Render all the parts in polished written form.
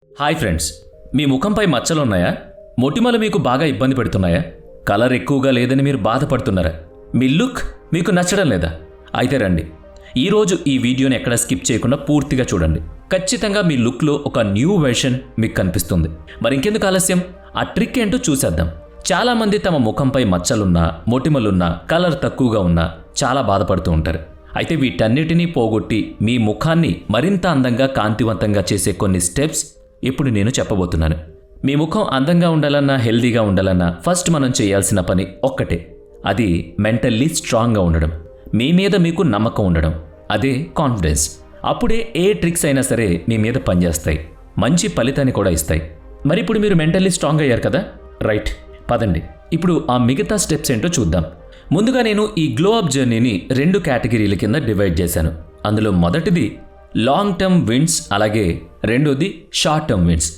Hi friends, మీ ముఖంపై మచ్చలు ఉన్నాయా? మొటిమలు మీకు బాగా ఇబ్బంది పెడుతున్నాయా? కలర్ ఎక్కువగా లేదని మీరు బాధపడుతున్నారా? మీ లుక్ మీకు నచ్చడం లేదా? అయితే రండి, ఈరోజు ఈ వీడియోని ఎక్కడ స్కిప్ చేయకుండా పూర్తిగా చూడండి. ఖచ్చితంగా మీ లుక్లో ఒక న్యూ వెర్షన్ మీకు కనిపిస్తుంది. మరి ఇంకెందుకు ఆలస్యం, ఆ ట్రిక్ ఏంటో చూసేద్దాం. చాలామంది తమ ముఖంపై మచ్చలున్నా, మొటిమలున్నా, కలర్ తక్కువగా ఉన్నా చాలా బాధపడుతూ ఉంటారు. అయితే వీటన్నిటినీ పోగొట్టి మీ ముఖాన్ని మరింత అందంగా, కాంతివంతంగా చేసే కొన్ని స్టెప్స్ ఇప్పుడు నేను చెప్పబోతున్నాను. మీ ముఖం అందంగా ఉండాలన్నా, హెల్దీగా ఉండాలన్నా ఫస్ట్ మనం చేయాల్సిన పని ఒక్కటే. అది మెంటల్లీ స్ట్రాంగ్గా ఉండడం, మీ మీద మీకు నమ్మకం ఉండడం, అదే కాన్ఫిడెన్స్. అప్పుడే ఏ ట్రిక్స్ అయినా సరే మీ మీద పనిచేస్తాయి, మంచి ఫలితాన్ని కూడా ఇస్తాయి. మరి ఇప్పుడు మీరు మెంటల్లీ స్ట్రాంగ్ అయ్యారు కదా, రైట్, పదండి ఇప్పుడు ఆ మిగతా స్టెప్స్ ఏంటో చూద్దాం. ముందుగా నేను ఈ గ్లో అప్ జర్నీని 2 కేటగిరీల కింద డివైడ్ చేశాను. అందులో మొదటిది లాంగ్ టర్మ్ విన్స్, అలాగే రెండోది షార్ట్ టర్మ్ విన్స్.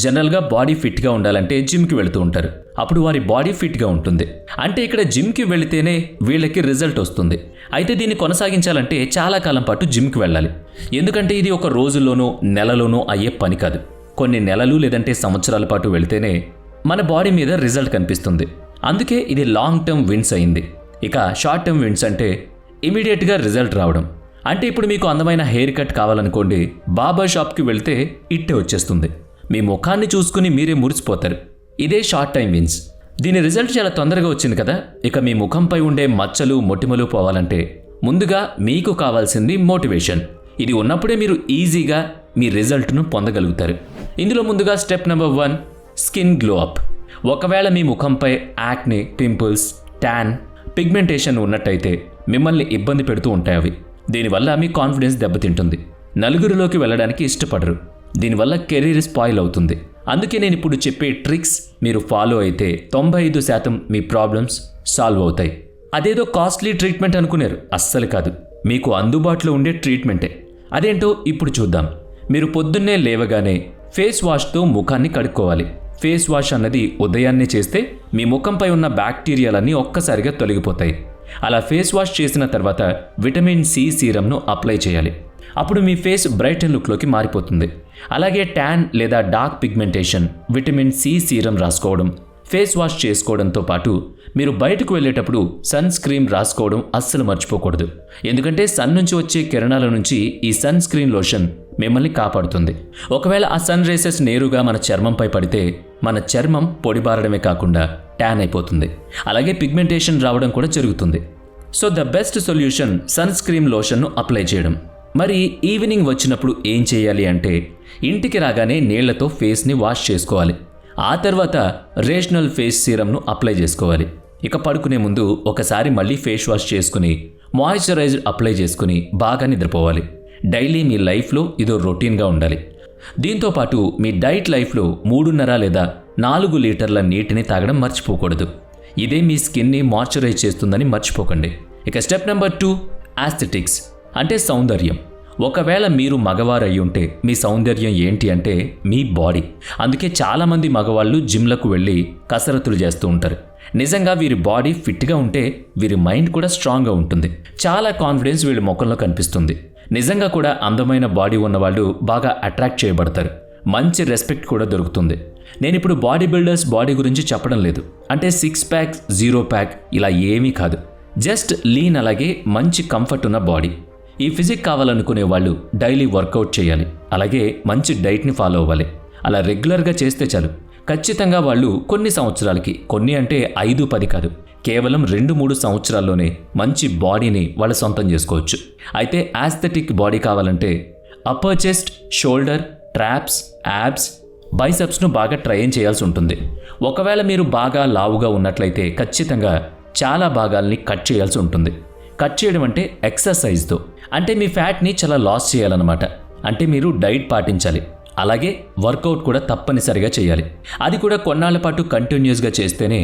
జనరల్గా బాడీ ఫిట్గా ఉండాలంటే జిమ్కి వెళుతూ ఉంటారు. అప్పుడు వారి బాడీ ఫిట్గా ఉంటుంది. అంటే ఇక్కడ జిమ్కి వెళితేనే వీళ్ళకి రిజల్ట్ వస్తుంది. అయితే దీన్ని కొనసాగించాలంటే చాలా కాలం పాటు జిమ్కి వెళ్ళాలి. ఎందుకంటే ఇది ఒక రోజులోనో నెలలోనో అయ్యే పని కాదు. కొన్ని నెలలు లేదంటే సంవత్సరాల పాటు వెళితేనే మన బాడీ మీద రిజల్ట్ కనిపిస్తుంది. అందుకే ఇది లాంగ్ టర్మ్ విన్స్ అయింది. ఇక షార్ట్ టర్మ్ విన్స్ అంటే ఇమీడియట్గా రిజల్ట్ రావడం. అంటే ఇప్పుడు మీకు అందమైన హెయిర్ కట్ కావాలనుకోండి, బార్బర్ షాప్కి వెళ్తే ఇట్టే వచ్చేస్తుంది. మీ ముఖాన్ని చూసుకుని మీరే మురిసిపోతారు. ఇదే షార్ట్ టైం విన్స్. దీని రిజల్ట్ చాలా తొందరగా వచ్చింది కదా. ఇక మీ ముఖంపై ఉండే మచ్చలు, మొటిమలు పోవాలంటే ముందుగా మీకు కావాల్సింది మోటివేషన్. ఇది ఉన్నప్పుడే మీరు ఈజీగా మీ రిజల్ట్ను పొందగలుగుతారు. ఇందులో ముందుగా step number 1, skin glow up. ఒకవేళ మీ ముఖంపై యాక్నే, పింపుల్స్, ట్యాన్, పిగ్మెంటేషన్ ఉన్నట్టయితే మిమ్మల్ని ఇబ్బంది పెడుతూ ఉంటాయి అవి. దీనివల్ల మీ కాన్ఫిడెన్స్ దెబ్బతింటుంది. నలుగురిలోకి వెళ్ళడానికి ఇష్టపడరు. దీనివల్ల కెరీర్ స్పాయిల్ అవుతుంది. అందుకే నేను ఇప్పుడు చెప్పే ట్రిక్స్ మీరు ఫాలో అయితే 95% మీ ప్రాబ్లమ్స్ సాల్వ్ అవుతాయి. అదేదో కాస్ట్లీ ట్రీట్మెంట్ అనుకున్నారు, అస్సలు కాదు. మీకు అందుబాటులో ఉండే ట్రీట్మెంటే. అదేంటో ఇప్పుడు చూద్దాం. మీరు పొద్దున్నే లేవగానే ఫేస్ వాష్తో ముఖాన్ని కడుక్కోవాలి. ఫేస్ వాష్ అన్నది ఉదయాన్నే చేస్తే మీ ముఖంపై ఉన్న బ్యాక్టీరియాలన్నీ ఒక్కసారిగా తొలగిపోతాయి. అలా ఫేస్ వాష్ చేసిన తర్వాత విటమిన్ సి సీరంను అప్లై చేయాలి. అప్పుడు మీ ఫేస్ బ్రైట్ అండ్ లుక్లోకి మారిపోతుంది. అలాగే ట్యాన్ లేదా dark pigmentation, vitamin C serum రాసుకోవడం, ఫేస్ వాష్ చేసుకోవడంతో పాటు మీరు బయటకు వెళ్ళేటప్పుడు సన్ స్క్రీన్ రాసుకోవడం అస్సలు మర్చిపోకూడదు. ఎందుకంటే సన్ నుంచి వచ్చే కిరణాల నుంచి ఈ సన్ స్క్రీన్ లోషన్ మిమ్మల్ని కాపాడుతుంది. ఒకవేళ ఆ సన్ రేసెస్ నేరుగా మన చర్మంపై పడితే మన చర్మం పొడిబారడమే కాకుండా ట్యాన్ అయిపోతుంది. అలాగే పిగ్మెంటేషన్ రావడం కూడా జరుగుతుంది. So the best solution sun screen లోషన్ను అప్లై చేయడం. మరి ఈవినింగ్ వచ్చినప్పుడు ఏం చేయాలి అంటే, ఇంటికి రాగానే నీళ్లతో ఫేస్ని వాష్ చేసుకోవాలి. ఆ తర్వాత రేషనల్ ఫేస్ సీరంను అప్లై చేసుకోవాలి. ఇక పడుకునే ముందు ఒకసారి మళ్ళీ ఫేస్ వాష్ చేసుకుని మాయిశ్చరైజర్ అప్లై చేసుకుని బాగా నిద్రపోవాలి. డైలీ మీ లైఫ్లో ఇదో రొటీన్గా ఉండాలి. దీంతోపాటు మీ డైట్ లైఫ్లో 3.5 లేదా 4 లీటర్ల నీటిని తాగడం మర్చిపోకూడదు. ఇదే మీ స్కిన్ని మాయిశ్చరైజ్ చేస్తుందని మర్చిపోకండి. ఇక స్టెప్ నెంబర్ 2, ఆస్థెటిక్స్ అంటే సౌందర్యం. ఒకవేళ మీరు మగవారు అయి ఉంటే మీ సౌందర్యం ఏంటి అంటే మీ బాడీ. అందుకే చాలామంది మగవాళ్ళు జిమ్లకు వెళ్ళి కసరత్తులు చేస్తూ ఉంటారు. నిజంగా వీరి బాడీ ఫిట్గా ఉంటే వీరి మైండ్ కూడా స్ట్రాంగ్గా ఉంటుంది. చాలా కాన్ఫిడెన్స్ వీళ్ళ ముఖంలో కనిపిస్తుంది. నిజంగా కూడా అందమైన బాడీ ఉన్నవాళ్ళు బాగా అట్రాక్ట్ చేయబడతారు. మంచి రెస్పెక్ట్ కూడా దొరుకుతుంది. నేను ఇప్పుడు బాడీ బిల్డర్స్ బాడీ గురించి చెప్పడం లేదు. అంటే 6 ప్యాక్ 0 ప్యాక్ ఇలా ఏమీ కాదు. జస్ట్ లీన్, అలాగే మంచి కంఫర్ట్ ఉన్న బాడీ. ఈ ఫిజిక్ కావాలనుకునే వాళ్ళు డైలీ వర్కౌట్ చేయాలి. అలాగే మంచి డైట్ని ఫాలో అవ్వాలి. అలా రెగ్యులర్గా చేస్తే చాలు. ఖచ్చితంగా వాళ్ళు కొన్ని సంవత్సరాలకి, కొన్ని అంటే 5-10 కాదు, కేవలం 2-3 సంవత్సరాల్లోనే మంచి బాడీని వాళ్ళ సొంతం చేసుకోవచ్చు. అయితే ఆస్థెటిక్ బాడీ కావాలంటే upper chest, shoulder, traps, abs, బైసెప్స్ను బాగా ట్రైన్ చేయాల్సి ఉంటుంది. ఒకవేళ మీరు బాగా లావుగా ఉన్నట్లయితే ఖచ్చితంగా చాలా భాగాల్ని కట్ చేయాల్సి ఉంటుంది. కట్ చేయడం అంటే ఎక్సర్సైజ్తో. అంటే మీ ఫ్యాట్ని చాలా లాస్ చేయాలన్నమాట. అంటే మీరు డైట్ పాటించాలి. అలాగే వర్కౌట్ కూడా తప్పనిసరిగా చేయాలి. అది కూడా కొన్నాళ్ల పాటు కంటిన్యూస్గా చేస్తేనే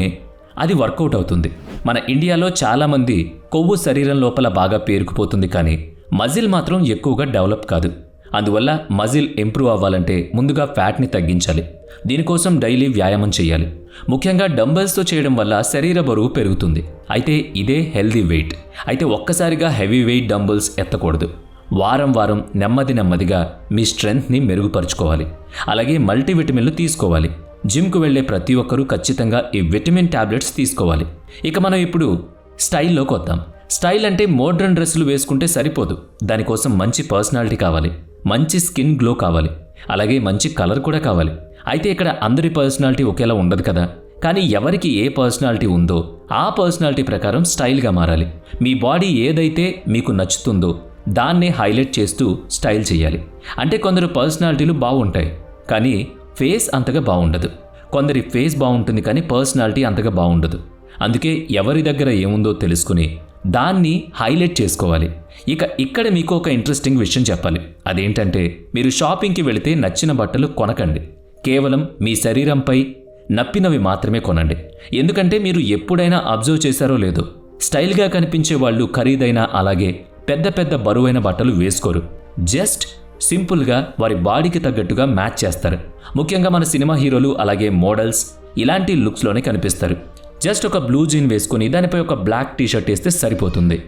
అది వర్కౌట్ అవుతుంది. మన ఇండియాలో చాలామంది కొవ్వు శరీరం లోపల బాగా పేరుకుపోతుంది, కానీ మజిల్ మాత్రం ఎక్కువగా డెవలప్ కాదు. అందువల్ల మజిల్ ఇంప్రూవ్ అవ్వాలంటే ముందుగా ఫ్యాట్ని తగ్గించాలి. దీనికోసం డైలీ వ్యాయామం చేయాలి. ముఖ్యంగా డంబెల్స్తో చేయడం వల్ల శరీర బరువు పెరుగుతుంది. అయితే ఇదే హెల్దీ వెయిట్. అయితే ఒక్కసారిగా హెవీ వెయిట్ డంబెల్స్ ఎత్తకూడదు. వారం వారం నెమ్మదిగా మీ స్ట్రెంగ్త్ని మెరుగుపరుచుకోవాలి. అలాగే మల్టీవిటమిన్లు తీసుకోవాలి. జిమ్కు వెళ్లే ప్రతి ఒక్కరూ ఖచ్చితంగా ఈ విటమిన్ టాబ్లెట్స్ తీసుకోవాలి. ఇక మనం ఇప్పుడు స్టైల్లోకి వద్దాం. స్టైల్ అంటే మోడ్రన్ డ్రెస్సులు వేసుకుంటే సరిపోదు. దానికోసం మంచి పర్సనాలిటీ కావాలి, మంచి స్కిన్ గ్లో కావాలి, అలాగే మంచి కలర్ కూడా కావాలి. అయితే ఇక్కడ అందరి పర్సనాలిటీ ఒకేలా ఉండదు కదా. కానీ ఎవరికి ఏ పర్సనాలిటీ ఉందో ఆ పర్సనాలిటీ ప్రకారం స్టైల్గా మారాలి. మీ బాడీ ఏదైతే మీకు నచ్చుతుందో దాన్నే హైలైట్ చేస్తూ స్టైల్ చేయాలి. అంటే కొందరు పర్సనాలిటీలు బాగుంటాయి కానీ ఫేస్ అంతగా బాగుండదు. కొందరి ఫేస్ బాగుంటుంది కానీ పర్సనాలిటీ అంతగా బాగుండదు. అందుకే ఎవరి దగ్గర ఏముందో తెలుసుకుని దాన్ని హైలైట్ చేసుకోవాలి. ఇక ఇక్కడ మీకు ఒక ఇంట్రెస్టింగ్ విషయం చెప్పాలి. అదేంటంటే మీరు షాపింగ్కి వెళితే నచ్చిన బట్టలు కొనకండి. కేవలం మీ శరీరంపై నప్పినవి మాత్రమే కొనండి. ఎందుకంటే మీరు ఎప్పుడైనా అబ్జర్వ్ చేశారో లేదో, స్టైల్గా కనిపించే వాళ్ళు ఖరీదైన అలాగే పెద్ద పెద్ద బరువైన బట్టలు వేసుకోరు. జస్ట్ సింపుల్గా వారి బాడీకి తగ్గట్టుగా మ్యాచ్ చేస్తారు. ముఖ్యంగా మన సినిమా హీరోలు అలాగే మోడల్స్ ఇలాంటి లుక్స్లోనే కనిపిస్తారు. జస్ట్ ఒక బ్లూ జీన్ వేసుకుని దానిపై ఒక బ్లాక్ టీషర్ట్ వేస్తే సరిపోతుంది.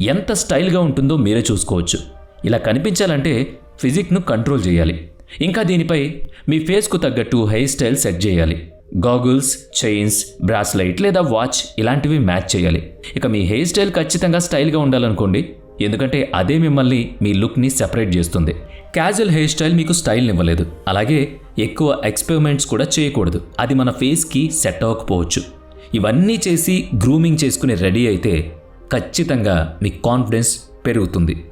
ఎంత స్టైల్గా ఉంటుందో మీరే చూసుకోవచ్చు. ఇలా కనిపించాలంటే ఫిజిక్ను కంట్రోల్ చేయాలి. ఇంకా దీనిపై మీ ఫేస్కు తగ్గట్టు హెయిర్ స్టైల్ సెట్ చేయాలి. గాగుల్స్, చైన్స్, బ్రాస్లైట్ లేదా వాచ్ ఇలాంటివి మ్యాచ్ చేయాలి. ఇక మీ హెయిర్ స్టైల్ ఖచ్చితంగా స్టైల్గా ఉండాలనుకోండి. ఎందుకంటే అదే మిమ్మల్ని మీ లుక్ని సెపరేట్ చేస్తుంది. క్యాజువల్ హెయిర్ స్టైల్ మీకు స్టైల్ని ఇవ్వలేదు. అలాగే ఎక్కువ ఎక్స్పెరిమెంట్స్ కూడా చేయకూడదు. అది మన ఫేస్కి సెట్ అవ్వకపోవచ్చు. ఇవన్నీ చేసి గ్రూమింగ్ చేసుకుని రెడీ అయితే ఖచ్చితంగా మీ కాన్ఫిడెన్స్ పెరుగుతుంది.